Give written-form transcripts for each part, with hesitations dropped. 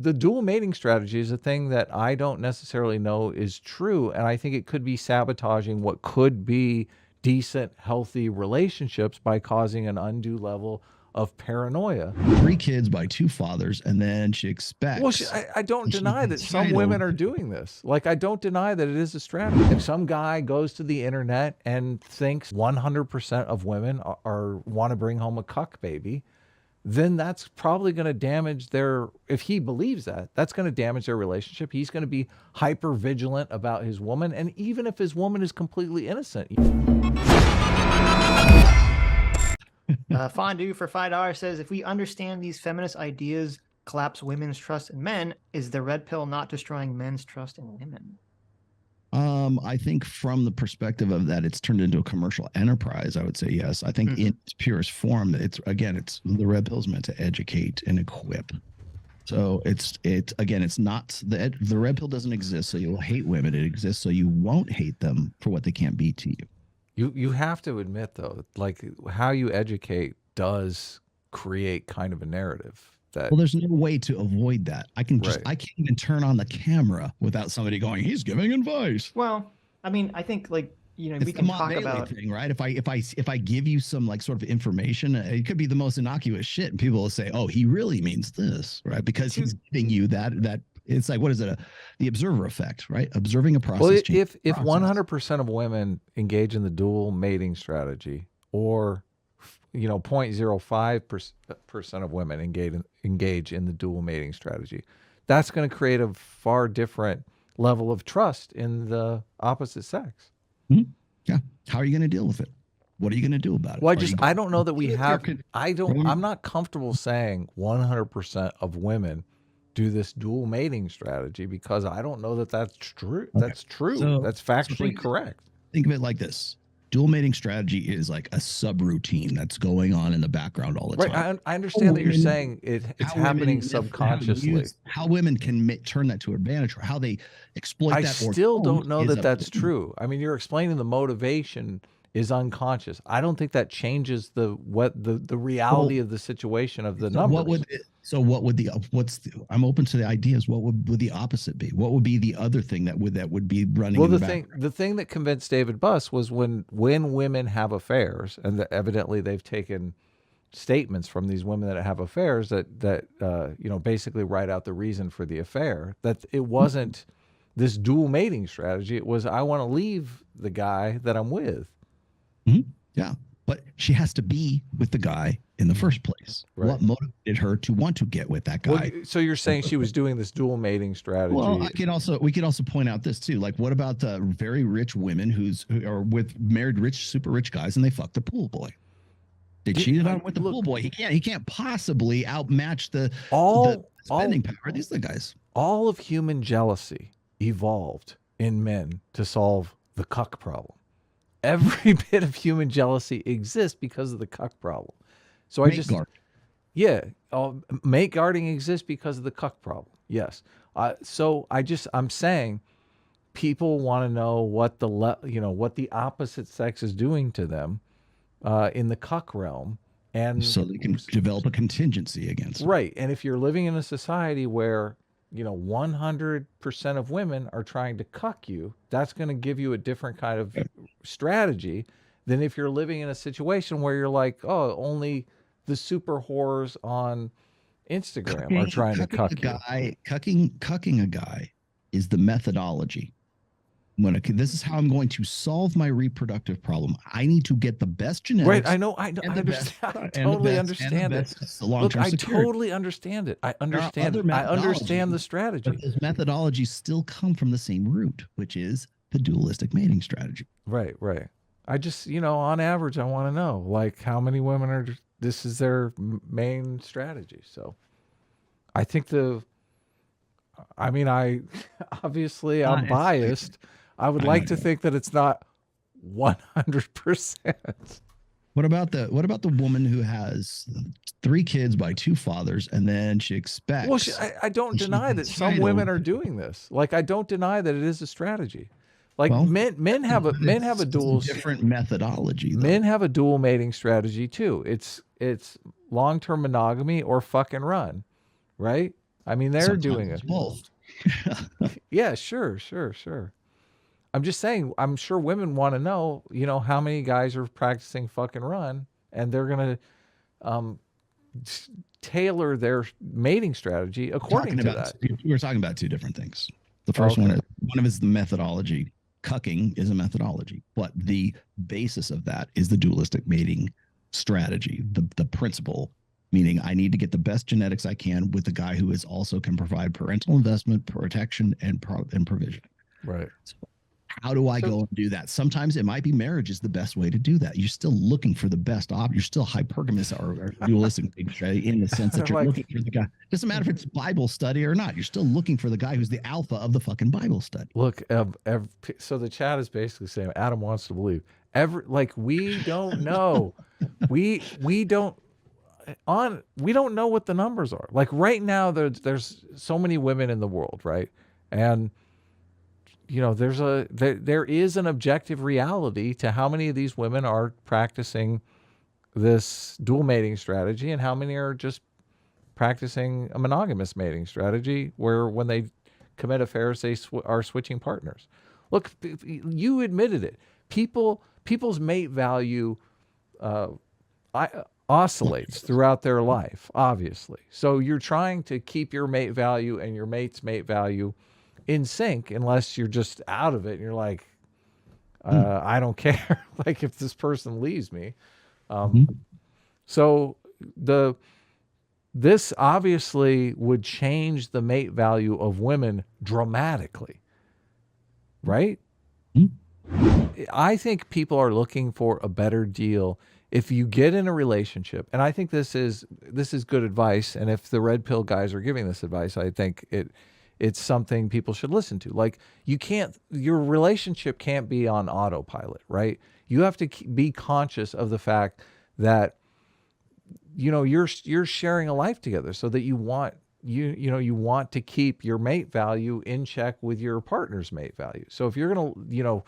the dual mating strategy is a thing that I don't necessarily know is true, and I think it could be sabotaging what could be decent, healthy relationships by causing an undue level of paranoia. 3 kids by 2 fathers, and then she Well, expects I don't and she's deny that some women entitled. are doing this. Like, I don't deny that it is a strategy. If some guy goes to the internet and thinks 100% of women are want to bring home a cuck baby, then that's probably going to damage their, if he believes that, that's going to damage their relationship. He's going to be hyper vigilant about his woman. And even if his woman is completely innocent. Fondue for $5 says, if we understand these feminist ideas collapse women's trust in men, is the red pill not destroying men's trust in women? I think from the perspective of that, it's turned into a commercial enterprise. I would say yes. I think in its purest form, it's the red pill is meant to educate and equip. So it's not the red pill doesn't exist so you'll hate women. It exists so you won't hate them for what they can't be to you. You have to admit though, like how you educate does create kind of a narrative. Well, there's no way to avoid that. I can't even turn on the camera without somebody going, he's giving advice. Well, I mean, I think like, it's we can talk about thing, right? If I give you some like sort of information, it could be the most innocuous shit, and people will say, "Oh, he really means this," right? Because he's giving you that. It's like, what is it? The observer effect, right? Observing a process. Well, if 100% of women engage in the dual mating strategy, or 0.05% of women engage in the dual mating strategy, that's going to create a far different level of trust in the opposite sex. Yeah. How are you going to deal with it? What are you going to do about it? Well, I don't know that we have. I'm not comfortable saying 100% of women do this dual mating strategy because I don't know that that's true. Okay. That's true. That's factually correct. Think of it like this. Dual mating strategy is like a subroutine that's going on in the background all the time. Right. I understand that you're saying it's happening subconsciously. How women can turn that to advantage, or how they exploit that. I still don't know that that's true. I mean, you're explaining the motivation is unconscious. I don't think that changes the reality of the situation of the numbers. I'm open to the ideas. What would the opposite be? What would be the other thing that would be running? Well, the thing that convinced David Buss was when women have affairs, and evidently they've taken statements from these women that have affairs that basically write out the reason for the affair, that it wasn't this dual mating strategy. It was, I want to leave the guy that I'm with. Yeah, but she has to be with the guy in the first place. Right. What motivated her to want to get with that guy? Well, so you're saying she was doing this dual mating strategy? Well, we could also point out this too. Like, what about the very rich women who are with married super rich guys and they fuck the pool boy? They cheated on him with the pool boy. He can't possibly outmatch the spending power. These are the guys. All of human jealousy evolved in men to solve the cuck problem. Every bit of human jealousy exists because of the cuck problem. So mate guarding exists because of the cuck problem. Yes. So I'm saying people want to know what the opposite sex is doing to them in the cuck realm, and so they can develop a contingency against it. Right. And if you're living in a society where 100% of women are trying to cuck you, that's going to give you a different kind of strategy than if you're living in a situation where you're like, oh, only the super whores on Instagram are trying to cuck you. Cucking a guy is the methodology. This is how I'm going to solve my reproductive problem. I need to get the best genetics. Right, I understand. I totally understand it. Look, I totally understand it. I understand the strategy. But those methodologies still come from the same root, which is the dualistic mating strategy. Right. I just, on average, I want to know, like, how many women this is their main strategy. So I think obviously I'm biased. I would like to think that it's not 100%. What about the woman who has 3 kids by 2 fathers, and then she expects? Well, I don't deny that some women are doing this. Like, I don't deny that it is a strategy. Like, men have a different methodology. Men have a dual mating strategy too. It's long-term monogamy or fucking run, right? I mean, they're Sometimes doing it's it. both. Yeah, sure. I'm just saying, I'm sure women want to know, how many guys are practicing fuck and run, and they're going to tailor their mating strategy according to that. We're talking about two different things. The first Okay. one of is the methodology. Cucking is a methodology, but the basis of that is the dualistic mating strategy. The principle, meaning I need to get the best genetics I can with the guy who is also can provide parental investment, protection, and provision. Right. So how do I go and do that? Sometimes it might be marriage is the best way to do that. You're still looking for the best op. You're still hypergamous or dualistic in the sense that you're looking for the guy. Doesn't matter if it's Bible study or not. You're still looking for the guy who's the alpha of the fucking Bible study. Look, so the chat is basically saying Adam wants to believe. We don't know. we don't know what the numbers are. Like right now, there's so many women in the world, right? And there is an objective reality to how many of these women are practicing this dual mating strategy and how many are just practicing a monogamous mating strategy where when they commit affairs, they are switching partners. Look, you admitted it. People's mate value oscillates throughout their life, obviously. So you're trying to keep your mate value and your mate's mate value in sync, unless you're just out of it and you're like, I don't care. Like if this person leaves me. So this obviously would change the mate value of women dramatically, right? I think people are looking for a better deal. If you get in a relationship, and I think this is good advice, and if the red pill guys are giving this advice, I think it's something people should listen to. Like your relationship can't be on autopilot, right? You have to be conscious of the fact that you're sharing a life together, so that you want to keep your mate value in check with your partner's mate value. So if you're gonna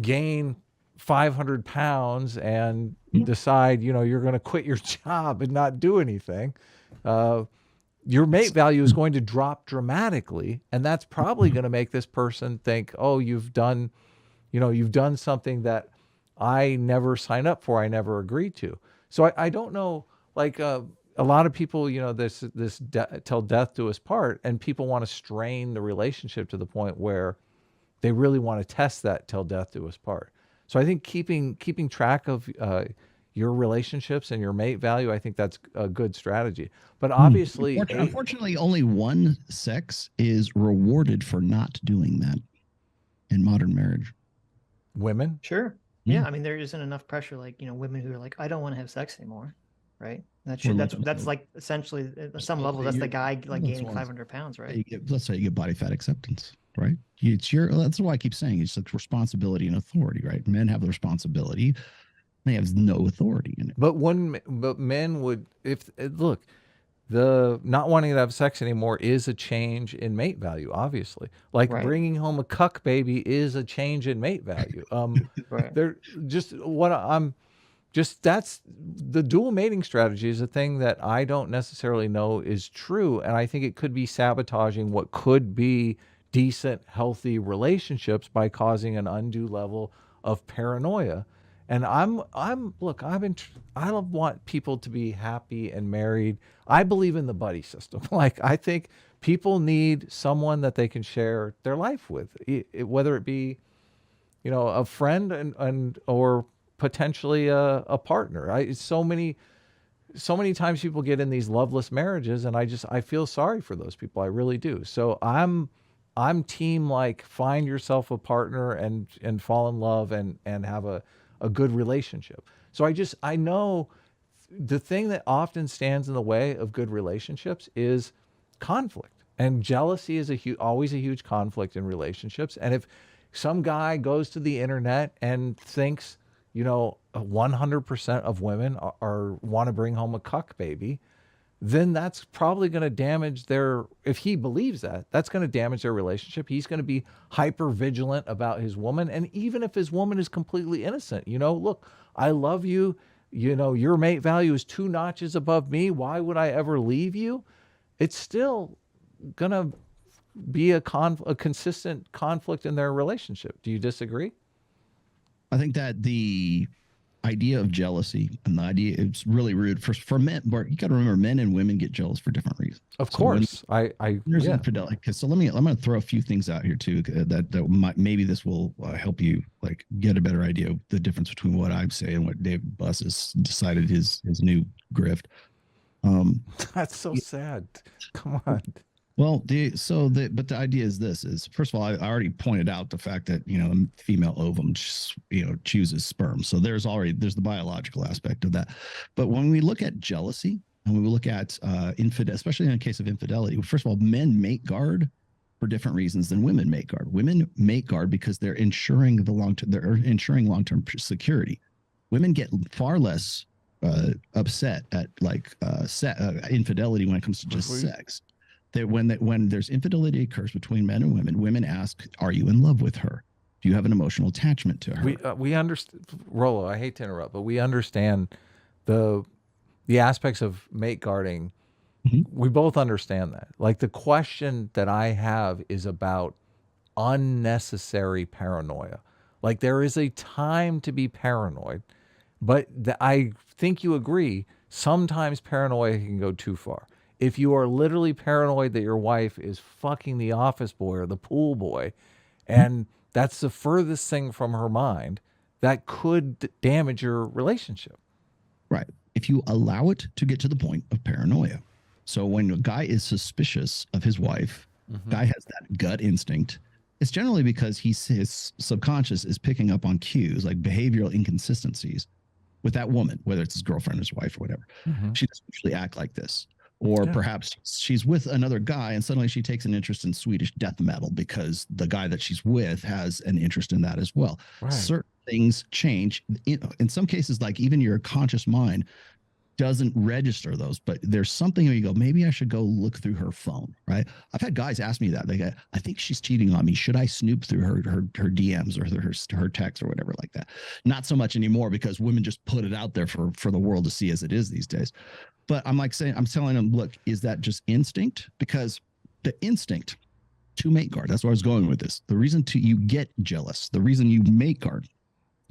gain 500 pounds and decide you're going to quit your job and not do anything, your mate value is going to drop dramatically, and that's probably going to make this person think, oh, you've done something that I never signed up for, I never agreed to. So I don't know, like a lot of people, this till death do us part, and people want to strain the relationship to the point where they really want to test that till death do us part. So I think keeping track of your relationships and your mate value, I think that's a good strategy. But obviously, unfortunately, only one sex is rewarded for not doing that in modern marriage. Women? Sure. Yeah. I mean, there isn't enough pressure, like, women who are like, I don't want to have sex anymore. Right. That's like essentially at some level, that's the guy like gaining 500 pounds, right? Let's say you get body fat acceptance, right? That's why I keep saying it's like responsibility and authority, right? Men have the responsibility. They have no authority in it. But men would, the not wanting to have sex anymore is a change in mate value, obviously. Like bringing home a cuck baby is a change in mate value. They're that's the dual mating strategy is a thing that I don't necessarily know is true. And I think it could be sabotaging what could be decent, healthy relationships by causing an undue level of paranoia. And I want people to be happy and married. I believe in the buddy system. Like, I think people need someone that they can share their life with, whether it be, a friend and or potentially a partner. So many times people get in these loveless marriages, and I feel sorry for those people. I really do. So I'm team, like, find yourself a partner and fall in love and have a good relationship. So I know the thing that often stands in the way of good relationships is conflict, and jealousy is always a huge conflict in relationships. And if some guy goes to the internet and thinks 100% of women want to bring home a cuck baby, then that's probably going to damage if he believes that's going to damage their relationship. He's going to be hyper vigilant about his woman. And even if his woman is completely innocent, look, I love you, your mate value is 2 notches above me. Why would I ever leave you? It's still gonna be a consistent conflict in their relationship. Do you disagree? I think that the idea of jealousy and the idea it's really rude for men. Bart, you got to remember, men and women get jealous for different reasons. Of course, there's infidelity. So I'm going to throw a few things out here too that might, maybe this will help you like get a better idea of the difference between what I'm saying and what Dave Buss has decided his new grift. That's so sad. Come on. Well, but the idea is this is, first of all, I already pointed out the fact that, the female ovum, chooses sperm. So there's the biological aspect of that. But when we look at jealousy and we look at infidelity, especially in the case of infidelity, first of all, men mate guard for different reasons than women mate guard. Women mate guard because they're ensuring long-term security. Women get far less upset at infidelity when it comes to just sex. That when there's infidelity occurs between men and women ask, "Are you in love with her? Do you have an emotional attachment to her?" We understand, Rollo. I hate to interrupt, but we understand the aspects of mate guarding. Mm-hmm. We both understand that. Like, the question that I have is about unnecessary paranoia. Like, there is a time to be paranoid, but I think you agree. Sometimes paranoia can go too far. If you are literally paranoid that your wife is fucking the office boy or the pool boy, and that's the furthest thing from her mind, that could damage your relationship. Right. If you allow it to get to the point of paranoia. So when a guy is suspicious of his wife, guy has that gut instinct, it's generally because his subconscious is picking up on cues like behavioral inconsistencies with that woman, whether it's his girlfriend or his wife or whatever. She doesn't usually act like this. Or perhaps she's with another guy and suddenly she takes an interest in Swedish death metal because the guy that she's with has an interest in that as well. Right. Certain things change. In some cases, like even your conscious mind doesn't register those, but there's something where you go, maybe I should go look through her phone, right? I've had guys ask me that. They go, I think she's cheating on me. Should I snoop through her DMs or her texts or whatever like that? Not so much anymore because women just put it out there for the world to see as it is these days. But I'm telling them, look, is that just instinct? Because the instinct to mate guard, that's where I was going with this. The reason you get jealous, the reason you mate guard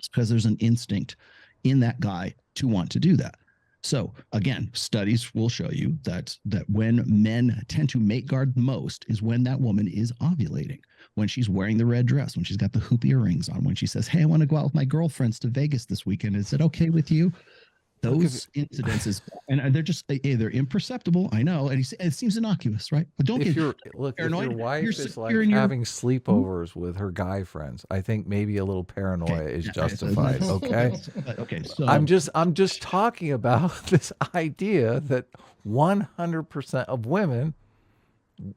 is because there's an instinct in that guy to want to do that. So again, studies will show you that when men tend to mate guard most is when that woman is ovulating, when she's wearing the red dress, when she's got the hoop earrings on, when she says, "Hey, I want to go out with my girlfriends to Vegas this weekend. Is it okay with you?" Those incidences, and they're just they're imperceptible. I know, and it seems innocuous, right? But don't get paranoid. If your wife is like having sleepovers with her guy friends, I think maybe a little paranoia is justified. Okay. Okay. So I'm just talking about this idea that 100% of women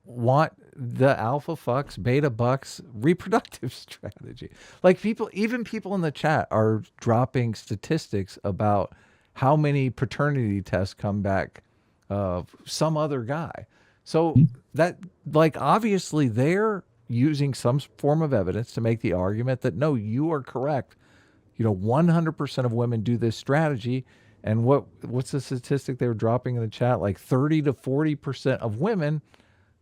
want the alpha fucks, beta bucks reproductive strategy. Like, even people in the chat are dropping statistics about how many paternity tests come back of some other guy. So that, like, obviously they're using some form of evidence to make the argument that, no, you are correct. 100% of women do this strategy. And what's the statistic they were dropping in the chat? Like 30 to 40% of women,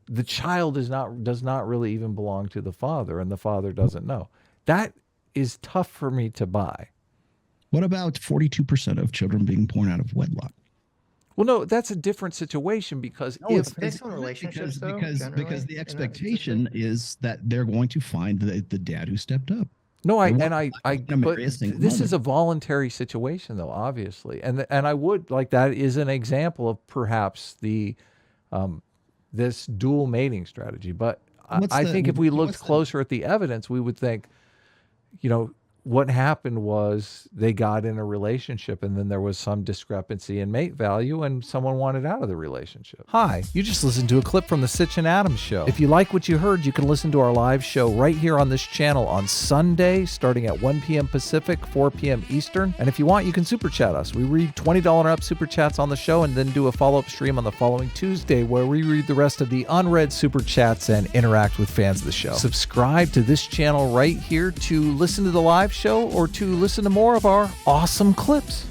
the child does not really even belong to the father, and the father doesn't know. That is tough for me to buy. What about 42% of children being born out of wedlock? Well, no, that's a different situation because it's based on relationships, because the expectation is that they're going to find the dad who stepped up. No, but this is a voluntary situation, though, obviously, and I would like that is an example of perhaps the this dual mating strategy. But I think if we looked closer at the evidence, we would think, what happened was they got in a relationship and then there was some discrepancy in mate value and someone wanted out of the relationship. Hi, you just listened to a clip from the Sitch and Adams show. If you like what you heard, you can listen to our live show right here on this channel on Sunday, starting at 1 p.m. Pacific, 4 p.m. Eastern. And if you want, you can super chat us. We read $20 and up super chats on the show and then do a follow-up stream on the following Tuesday where we read the rest of the unread super chats and interact with fans of the show. Subscribe to this channel right here to listen to the live show or to listen to more of our awesome clips.